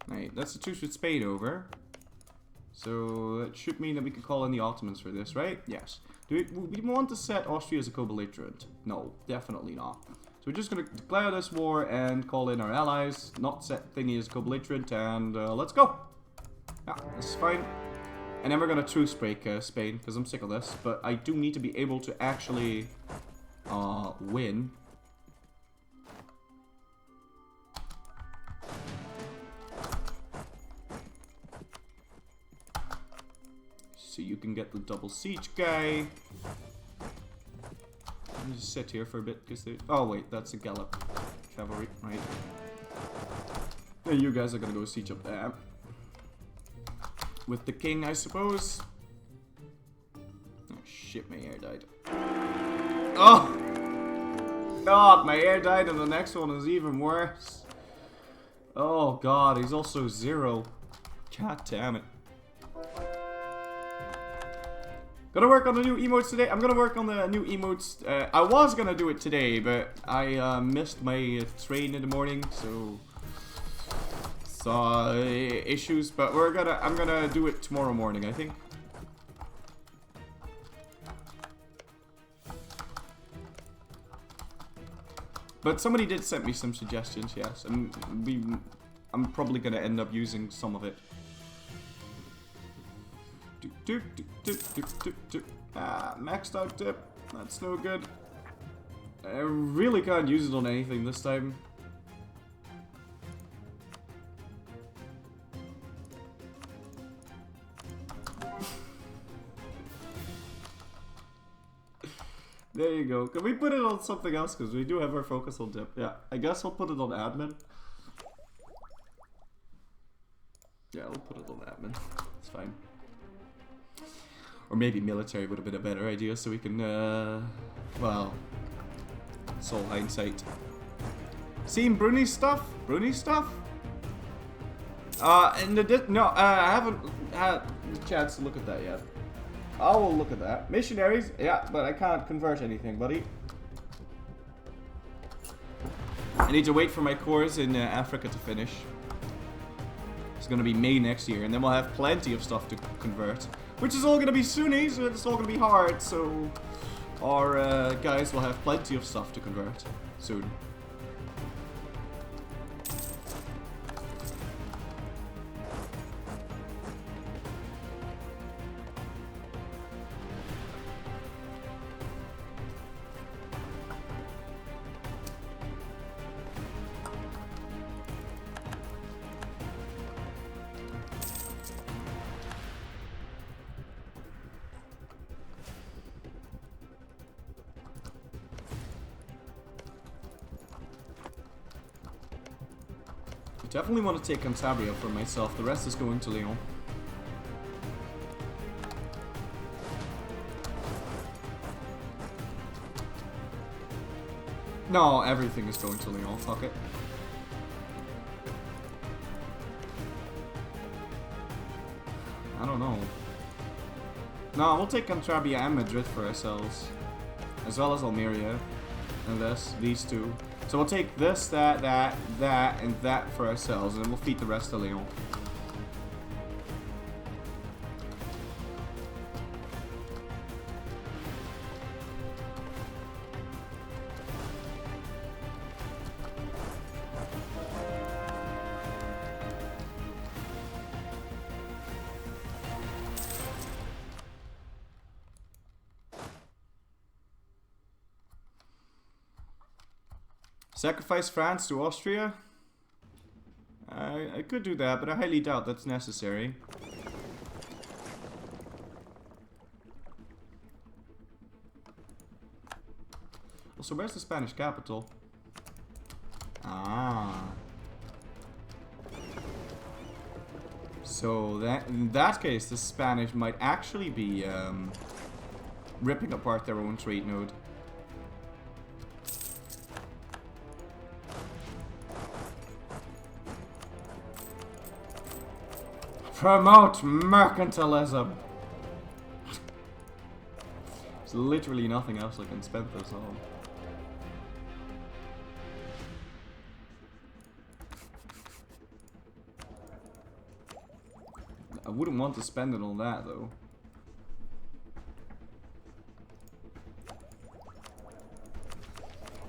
Right, that's the truce with Spain over. So that should mean that we can call in the Ottomans for this, right? Yes. Do we want to set Austria as a co-belligerent? No, definitely not. So we're just going to declare this war and call in our allies, not set thingy as co-belligerent, and let's go. Yeah, this is fine. And then we're going to truce break Spain, because I'm sick of this. But I do need to be able to actually win. So you can get the double siege guy. Let me just sit here for a bit, because they... Oh wait, that's a Gallop cavalry, right? And you guys are going to go siege up there. With the king, I suppose. Oh shit, my heir died. Oh! God, my heir died and the next one is even worse. Oh god, he's also 0. God damn it. Gonna work on the new emotes today. I'm gonna work on the new emotes. I was gonna do it today, but I missed my train in the morning, so... Saw issues, but I'm gonna do it tomorrow morning, I think. But somebody did send me some suggestions, yes, and I'm probably gonna end up using some of it. Maxed out dip. That's no good. I really can't use it on anything this time. There you go. Can we put it on something else? Because we do have our focus on dip. Yeah, I guess I'll put it on admin. Yeah, I'll put it on admin. It's fine. Or maybe military would have been a better idea, so we can, well, it's all hindsight. Seen Bruni's stuff? Bruni's stuff? No, I haven't had the chance to look at that yet. I will look at that. Missionaries? Yeah, but I can't convert anything, buddy. I need to wait for my course in Africa to finish. It's gonna be May next year, and then we'll have plenty of stuff to convert. Which is all gonna be Sunnis, so it's all gonna be hard, so... Our guys will have plenty of stuff to convert soon. Definitely want to take Cantabria for myself. The rest is going to Lyon. No, everything is going to Lyon. Fuck it. I don't know. No, we'll take Cantabria and Madrid for ourselves. As well as Almeria. And these two. So we'll take this, that, and that for ourselves, and then we'll feed the rest of Lyon. Sacrifice France to Austria? I could do that, but I highly doubt that's necessary. Also, where's the Spanish capital? Ah. So in that case, the Spanish might actually be ripping apart their own trade node. Promote mercantilism. There's literally nothing else I can spend this on. I wouldn't want to spend it on that, though.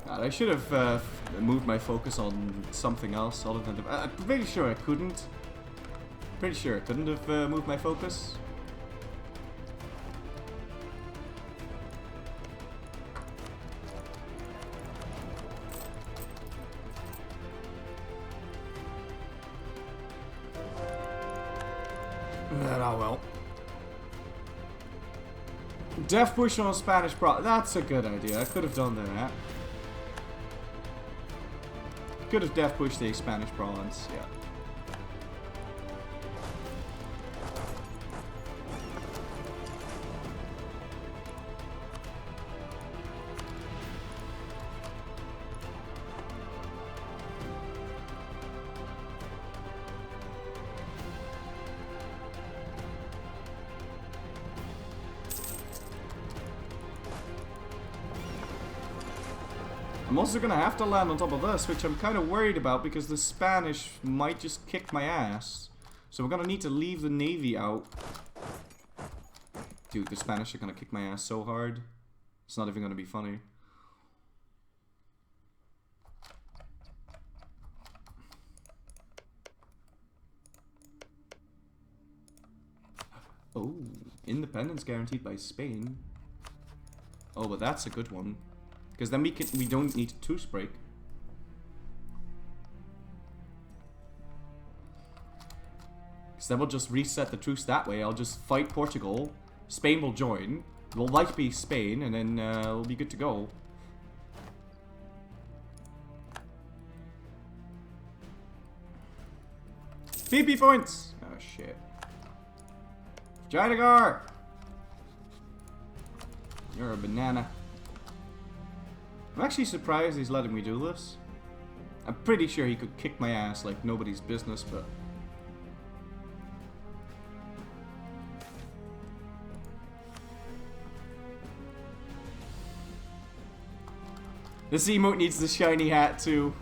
God, I should have moved my focus on something else other than the... I'm pretty sure I couldn't. Pretty sure I couldn't have moved my focus. Oh well. Death push on a Spanish pro. That's a good idea. I could have done that. Could have death pushed a Spanish province, yeah. I'm also gonna have to land on top of this, which I'm kind of worried about because the Spanish might just kick my ass. So we're gonna need to leave the Navy out. Dude, the Spanish are gonna kick my ass so hard. It's not even gonna be funny. Oh, independence guaranteed by Spain. Oh, but that's a good one. Because then we don't need a truce break. Because then we'll just reset the truce that way. I'll just fight Portugal. Spain will join. We'll like be Spain, and then we'll be good to go. PP points! Oh shit. Jaidagar! You're a banana. I'm actually surprised he's letting me do this. I'm pretty sure he could kick my ass like nobody's business, but... This emote needs the shiny hat too.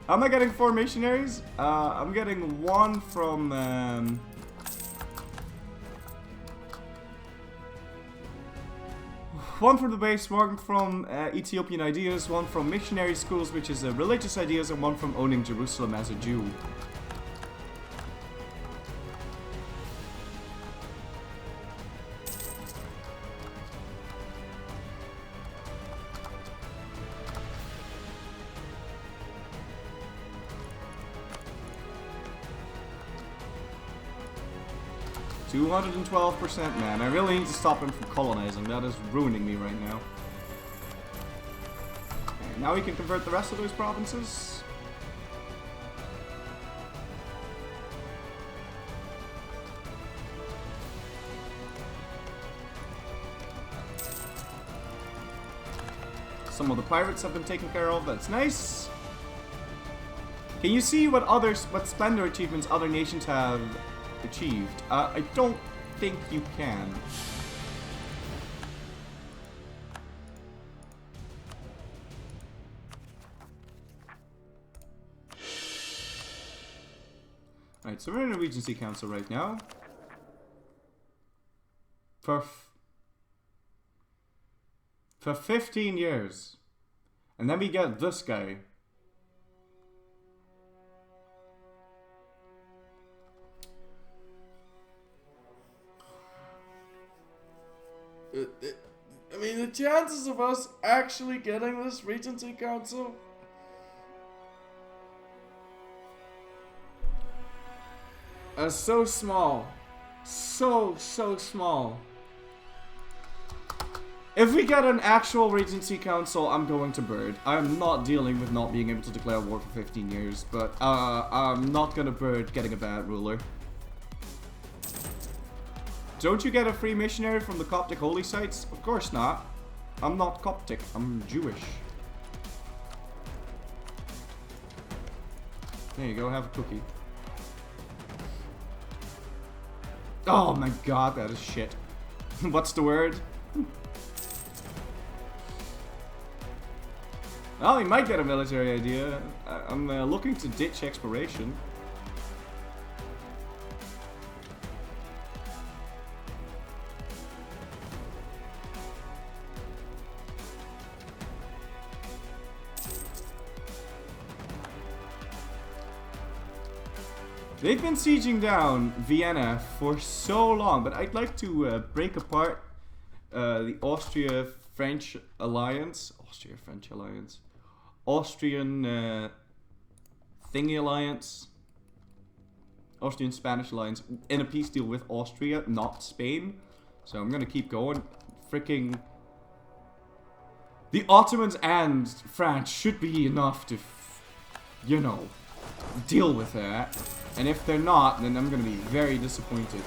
How am I getting 4 missionaries? I'm getting 1 from... One from the base, 1 from Ethiopian Ideas, 1 from Missionary Schools, which is Religious Ideas, and 1 from Owning Jerusalem as a Jew. $212%, man. I really need to stop him from colonizing. That is ruining me right now. Okay, now we can convert the rest of those provinces. Some of the pirates have been taken care of. That's nice. Can you see what splendor achievements other nations have achieved? I don't think you can. Alright, so we're in a Regency Council right now. For 15 years. And then we get this guy. I mean, the chances of us actually getting this Regency Council are so small. So small. If we get an actual Regency Council, I'm going to bird. I'm not dealing with not being able to declare war for 15 years, but I'm not gonna bird getting a bad ruler. Don't you get a free missionary from the Coptic holy sites? Of course not. I'm not Coptic, I'm Jewish. There you go, have a cookie. Oh my god, that is shit. What's the word? Well, he might get a military idea. I'm looking to ditch exploration. They've been sieging down Vienna for so long, but I'd like to break apart the Austria-French alliance. Austria-French alliance. Austrian thingy alliance. Austrian-Spanish alliance in a peace deal with Austria, not Spain. So I'm gonna keep going. Freaking... The Ottomans and France should be enough to, you know, deal with that. And if they're not, then I'm gonna be very disappointed.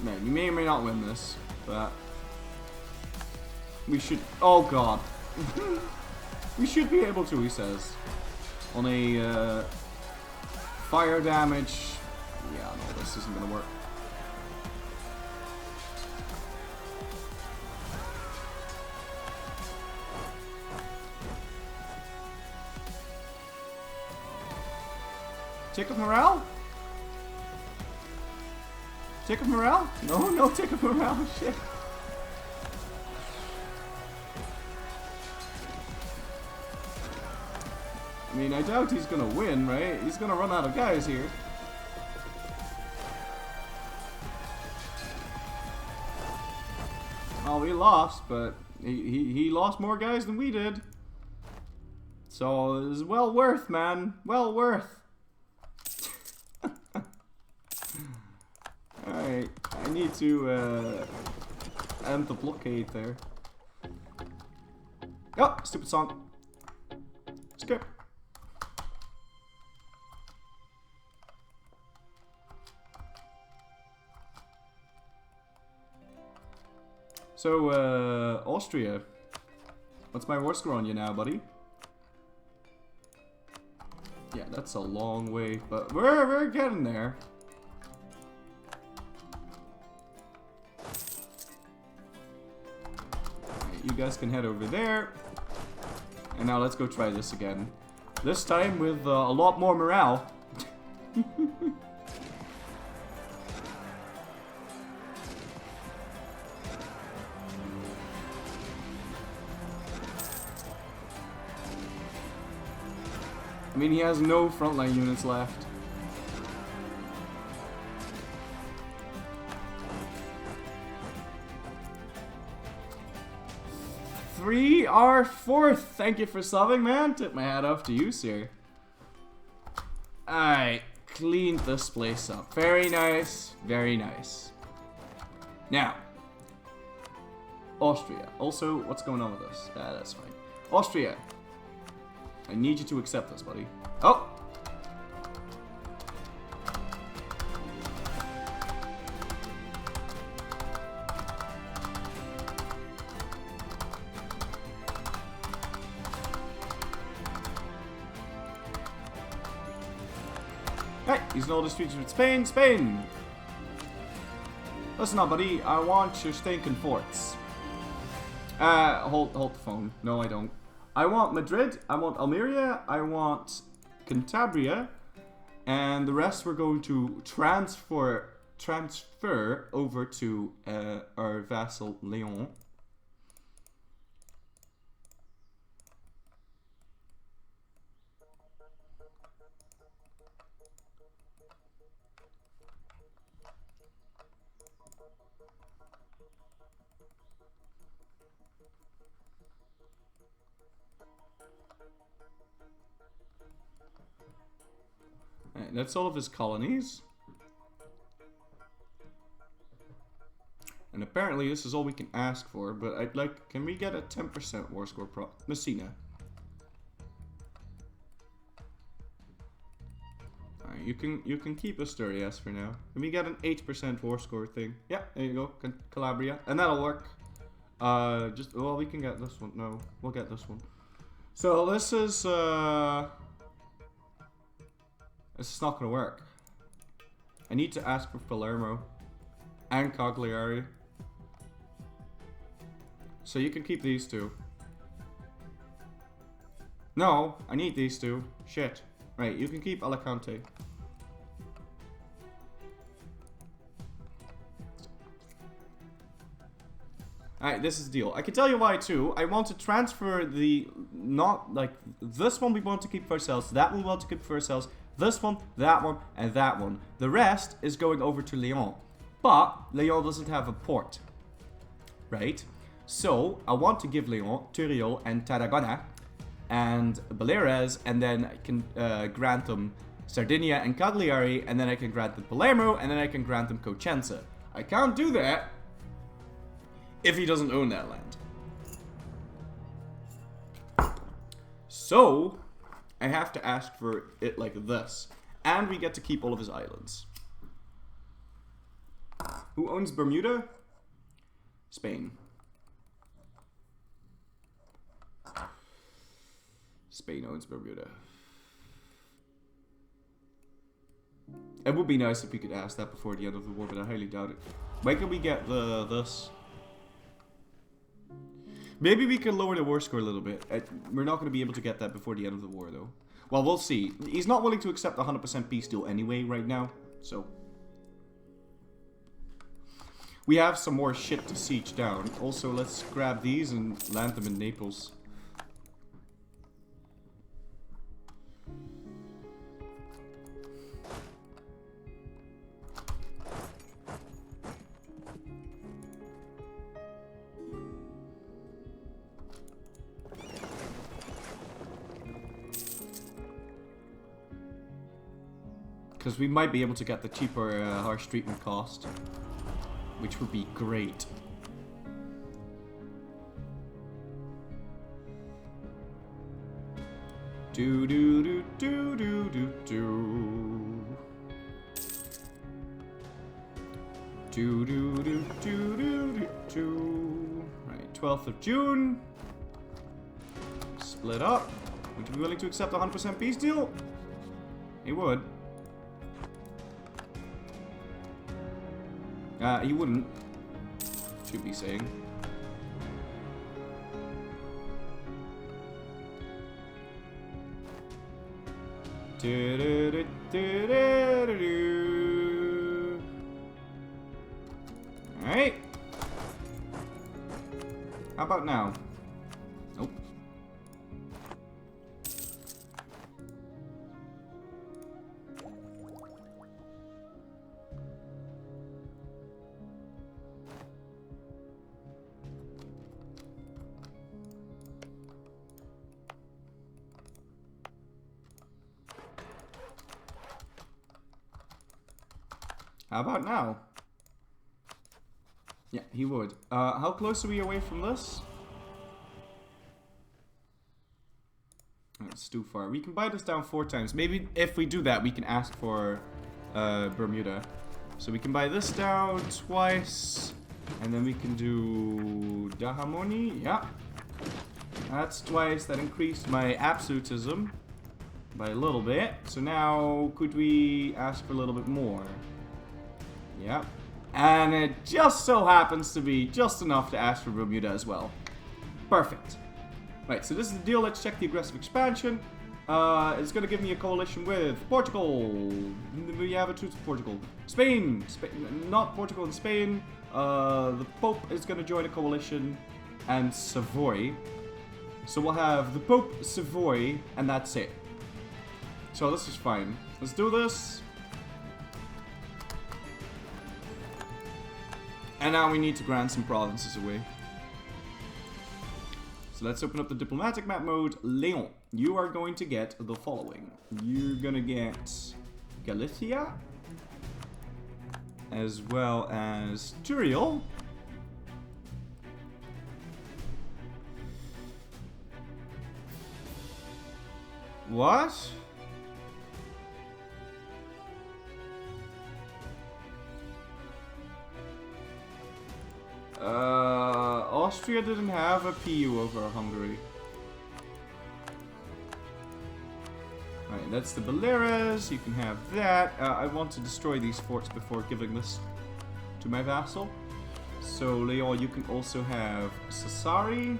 Man, you may or may not win this, but we should... Oh god. We should be able to, he says. On a fire damage... Yeah, no, this isn't gonna work. Tick of morale? Tick of morale? No, no tick of morale. Shit. I mean, I doubt he's gonna win, right? He's gonna run out of guys here. Oh, he lost, but he lost more guys than we did. So it was well worth, man. Well worth. Alright, I need to end the blockade there. Oh, stupid song. Skip. So, Austria. What's my war score on you now, buddy? Yeah, that's a long way, but we're getting there. You guys can head over there. And now let's go try this again. This time with a lot more morale. I mean, he has no frontline units left. R4th. Thank you for subbing, man. Tip my hat off to you, sir. Alright, cleaned this place up. Very nice. Very nice. Now, Austria. Also, what's going on with this? That's fine. Austria. I need you to accept this, buddy. Oh! Hey, he's not disputes with Spain. Spain! Listen up, buddy. I want your stinking forts. Hold the phone. No, I don't. I want Madrid, I want Almeria, I want Cantabria, and the rest we're going to transfer over to our vassal Leon. Right, that's all of his colonies. And apparently this is all we can ask for, but I'd like, can we get a 10% war score pro? Messina. Alright, you can keep Asturias for now. Can we get an 8% war score thing? Yeah, there you go, Calabria. And that'll work. Well, we can get this one. No, we'll get this one. So this is not gonna work. I need to ask for Palermo and Cagliari. So you can keep these two. No, I need these two. Shit. Right, you can keep Alicante. Alright, this is the deal. I can tell you why too. I want to transfer the, not like, this one we want to keep for ourselves, that one we want to keep for ourselves, this one, and that one. The rest is going over to Lyon. But Lyon doesn't have a port. Right? So, I want to give Lyon, Turiel, and Tarragona, and Baleares, and then I can grant them Sardinia and Cagliari, and then I can grant them Palermo, and then I can grant them Cosenza. I can't do that if he doesn't own that land. So, I have to ask for it like this. And we get to keep all of his islands. Who owns Bermuda? Spain. Spain owns Bermuda. It would be nice if we could ask that before the end of the war, but I highly doubt it. When can we get this? Maybe we can lower the war score a little bit. We're not going to be able to get that before the end of the war, though. Well, we'll see. He's not willing to accept a 100% peace deal anyway right now, so... We have some more shit to siege down. Also, let's grab these and land them in Naples. Because we might be able to get the cheaper harsh treatment cost, which would be great. Do do do do do do do. Do do do do do do. Right, 12th of June. Split up. Would you be willing to accept a 100% peace deal? He would. He wouldn't. Should be saying. Alright. How about now? Nope. How about now? Yeah, he would. How close are we away from this? That's too far. We can buy this down 4 times. Maybe if we do that, we can ask for Bermuda. So we can buy this down twice. And then we can do Dahamoni. Yeah. That's twice. That increased my absolutism by a little bit. So now, could we ask for a little bit more? Yep. And it just so happens to be just enough to ask for Bermuda as well. Perfect. Right, so this is the deal. Let's check the aggressive expansion. It's going to give me a coalition with Portugal. We have a truce with Portugal. Spain. Not Portugal and Spain. The Pope is going to join a coalition. And Savoy. So we'll have the Pope, Savoy, and that's it. So this is fine. Let's do this. And now we need to grant some provinces away. So let's open up the diplomatic map mode. Leon, you are going to get the following. You're going to get Galicia, as well as Turiel. What? Austria didn't have a PU over Hungary. Right, that's the Baleares. You can have that. I want to destroy these forts before giving this to my vassal. So, Leon, you can also have Sassari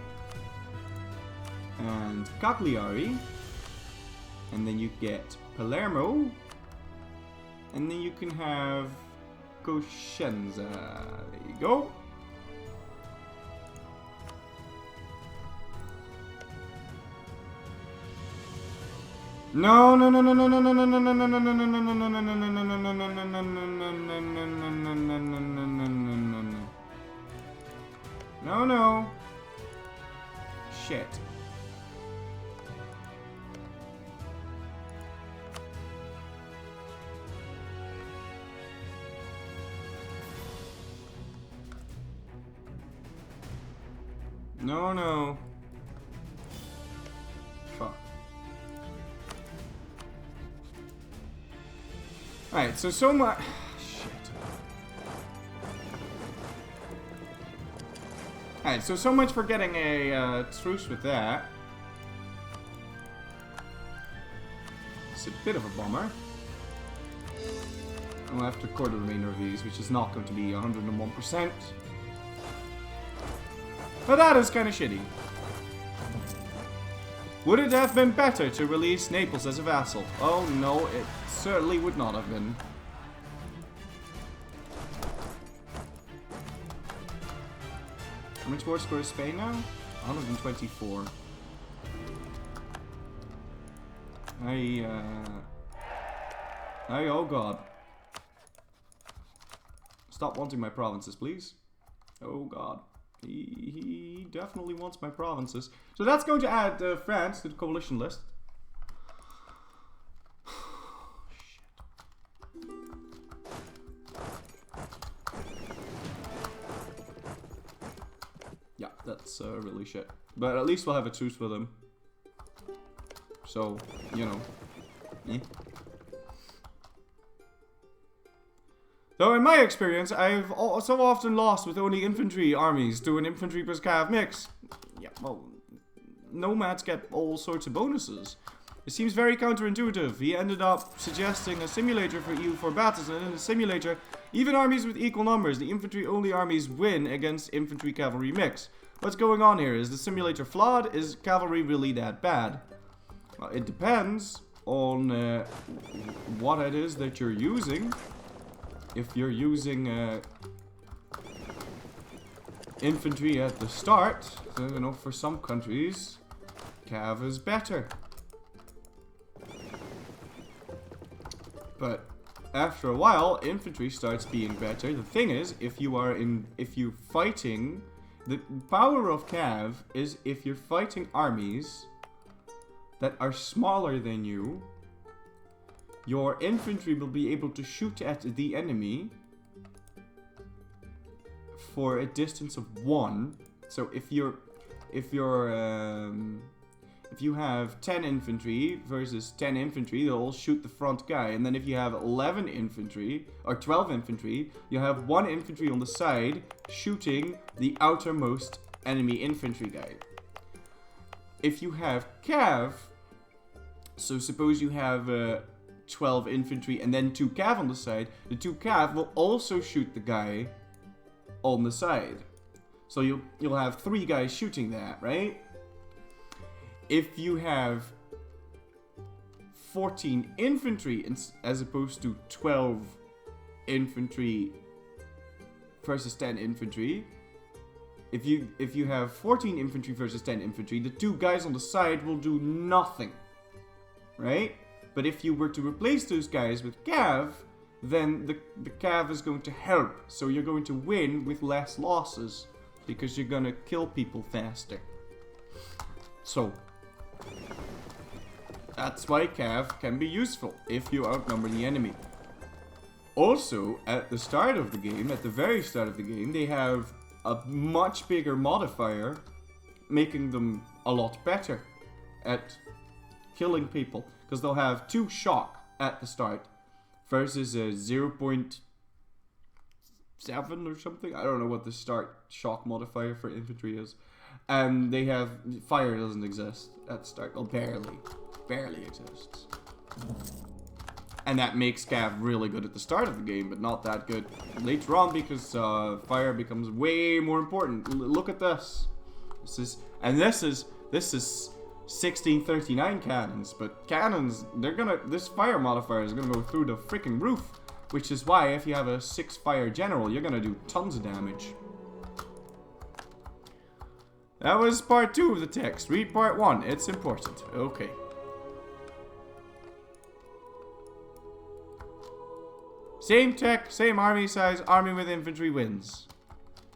and Cagliari. And then you get Palermo. And then you can have Cosenza. There you go. No, no, no, no, no, no, no, no, no, no, no, no, no, no, no, no, no, no, no, no. No, no. Shit. No, no. Fuck. Alright, so much. Shit. Alright, so much for getting a truce with that. It's a bit of a bummer. I'll have to record the remainder of these, which is not going to be 101%. But that is kind of shitty. Would it have been better to release Naples as a vassal? Oh no, it certainly would not have been. How much more scores Spain now? 124. Oh god. Stop wanting my provinces, please. Oh god. He definitely wants my provinces. So that's going to add France to the coalition list. Shit. Yeah, that's really shit. But at least we'll have a truce with him. So, you know. Eh. Though in my experience, I've so often lost with only infantry armies to an infantry plus cav mix. Yeah, well, nomads get all sorts of bonuses. It seems very counterintuitive. He ended up suggesting a simulator for EU4 battles, and in the simulator, even armies with equal numbers, the infantry-only armies win against infantry-cavalry mix. What's going on here? Is the simulator flawed? Is cavalry really that bad? Well, it depends on what it is that you're using. If you're using infantry at the start, then, you know, for some countries, cav is better. But after a while, infantry starts being better. The thing is, if you're fighting, the power of cav is if you're fighting armies that are smaller than you, your infantry will be able to shoot at the enemy for a distance of 1. So if you have 10 infantry versus 10 infantry, they'll all shoot the front guy. And then if you have 11 infantry or 12 infantry, you have 1 infantry on the side shooting the outermost enemy infantry guy. If you have cav, so suppose you have 12 infantry and then 2 cav on the side, the 2 cav will also shoot the guy on the side. So you'll have 3 guys shooting that, right? If you have 14 infantry as opposed to 12 infantry versus 10 infantry, if you have 14 infantry versus 10 infantry, the 2 guys on the side will do nothing, right? But if you were to replace those guys with cav, then the cav is going to help. So you're going to win with less losses because you're going to kill people faster. So that's why cav can be useful if you outnumber the enemy. Also, at the start of the game, at the very start of the game, they have a much bigger modifier, making them a lot better at killing people. Because they'll have 2 shock at the start versus a 0.7 or something. I don't know what the start shock modifier for infantry is. And they have fire doesn't exist at the start. Well, barely exists. And that makes cav really good at the start of the game, but not that good later on because fire becomes way more important. Look at this. This is 1639 cannons, but cannons, this fire modifier is gonna go through the freaking roof, which is why if you have a 6 fire general, you're gonna do tons of damage. That was part 2 of the text. Read part 1. It's important. Okay. Same tech, same army size, army with infantry wins.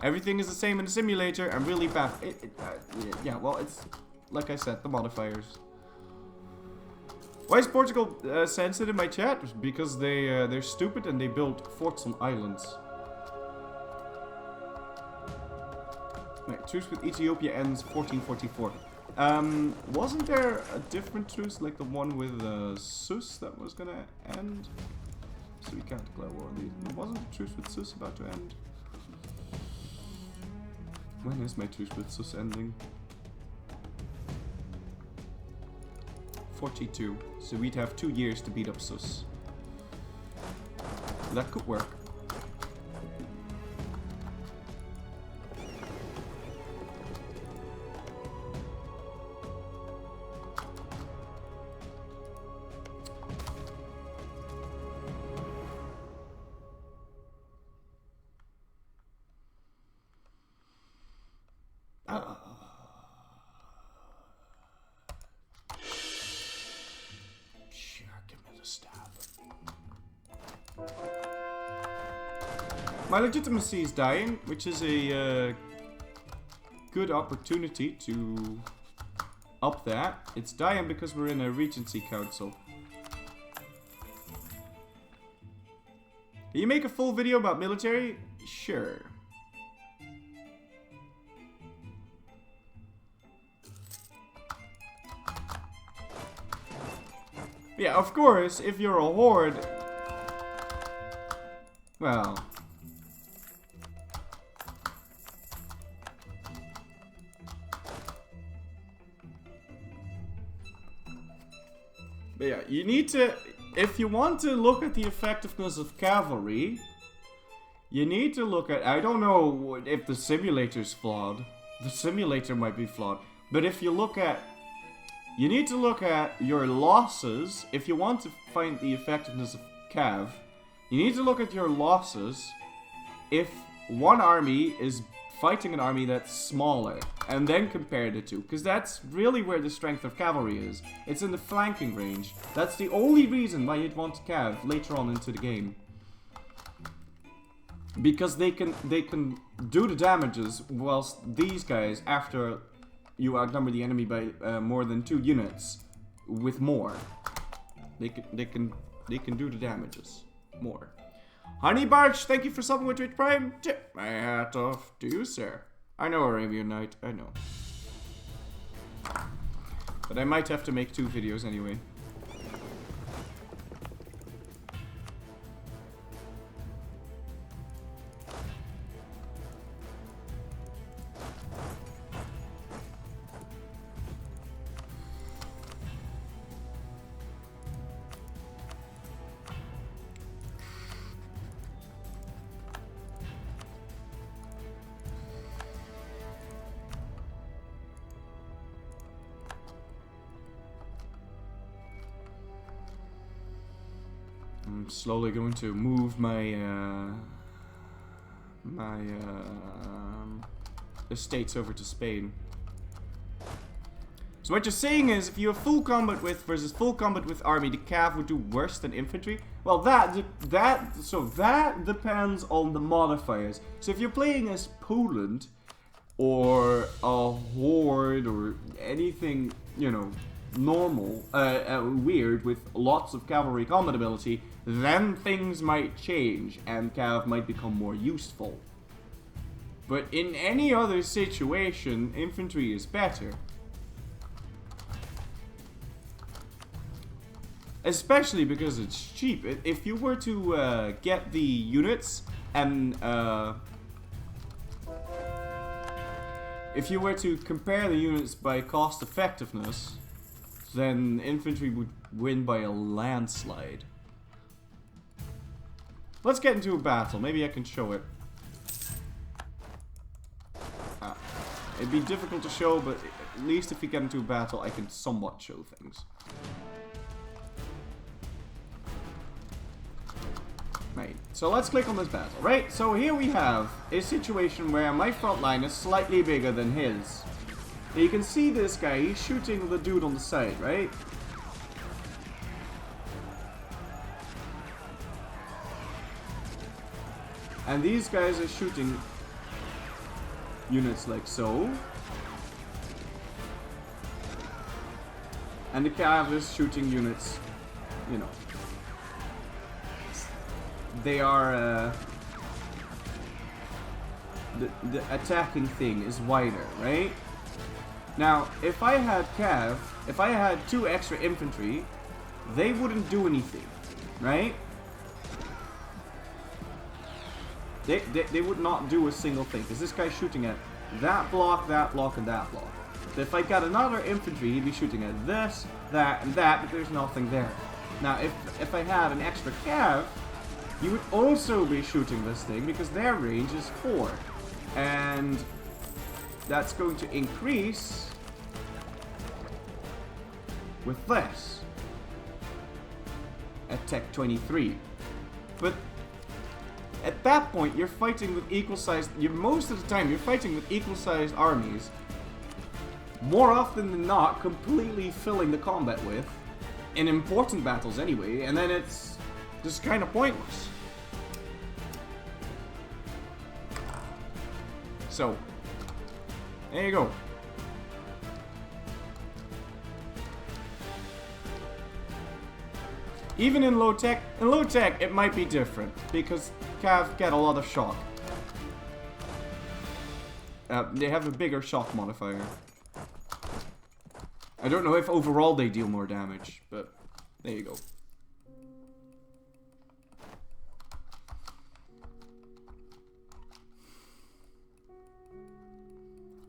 Everything is the same in the simulator and really bad. Yeah, well, it's like I said, the modifiers. Why is Portugal censored in my chat? Because they're stupid and they build forts on islands. Right, truce with Ethiopia ends 1444. Wasn't there a different truce like the one with Sus that was gonna end? So we can't declare war on these. Wasn't the truce with Sus about to end? When is my truce with Sus ending? 42. So we'd have 2 years to beat up Sus. That could work. My legitimacy is dying, which is a good opportunity to up that. It's dying because we're in a Regency Council. Can you make a full video about military? Sure. Yeah, of course, if you're a horde... Well... But yeah, you need to... If you want to look at the effectiveness of cavalry, you need to look at... I don't know if the simulator's flawed. The simulator might be flawed. But if you look at... You need to look at your losses. If you want to find the effectiveness of cav, you need to look at your losses if one army is fighting an army that's smaller, and then compare the two, because that's really where the strength of cavalry is. It's in the flanking range. That's the only reason why you'd want cav later on into the game, because they can do the damages, whilst these guys, after you outnumber the enemy by more than 2 units, with more, they can do the damages more. Honey Barch, thank you for subbing with Twitch Prime. Tip my hat off to you, sir. I know Arabian Night, I know. But I might have to make 2 videos anyway. I'm slowly going to move my estates over to Spain. So what you're saying is, if you have full combat with versus full combat with army, the cav would do worse than infantry. Well, that depends on the modifiers. So if you're playing as Poland or a horde or anything, you know, normal, weird with lots of cavalry combat ability, then things might change and cav might become more useful. But in any other situation, infantry is better. Especially because it's cheap. If you were to get the units and if you were to compare the units by cost effectiveness, then infantry would win by a landslide. Let's get into a battle. Maybe I can show it. It'd be difficult to show, but at least if we get into a battle, I can somewhat show things. Right, so let's click on this battle, right? So here we have a situation where my front line is slightly bigger than his. You can see this guy, he's shooting the dude on the side, right? And these guys are shooting units like so. And the cav is shooting units, you know. They are, the attacking thing is wider, right? Now, if I had cav, if I had 2 extra infantry, they wouldn't do anything, right? They would not do a single thing, because this guy's shooting at that block, and that block. So if I got another infantry, he'd be shooting at this, that, and that, but there's nothing there. Now, if I had an extra cav, you would also be shooting this thing, because their range is 4. And that's going to increase with this at Tech 23. But at that point, you're fighting with equal-sized... most of the time, you're fighting with equal-sized armies. More often than not, completely filling the combat with. In important battles, anyway. And then it's just kind of pointless. So, there you go. Even in low tech, it might be different, because cav get a lot of shock. They have a bigger shock modifier. I don't know if overall they deal more damage, but there you go.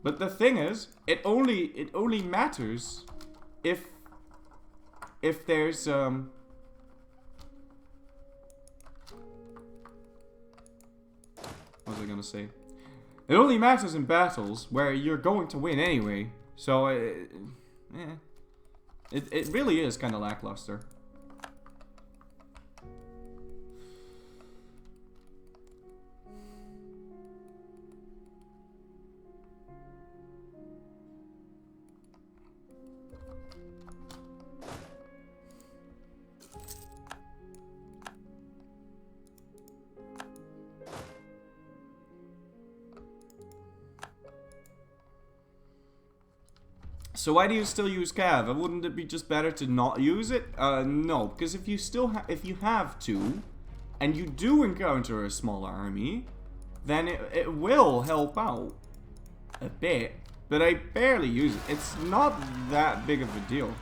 But the thing is, it only matters if there's what was I gonna say? It only matters in battles where you're going to win anyway. So it really is kind of lackluster. So why do you still use cav? Wouldn't it be just better to not use it? No, because if you have to, and you do encounter a smaller army, then it will help out a bit. But I barely use it. It's not that big of a deal.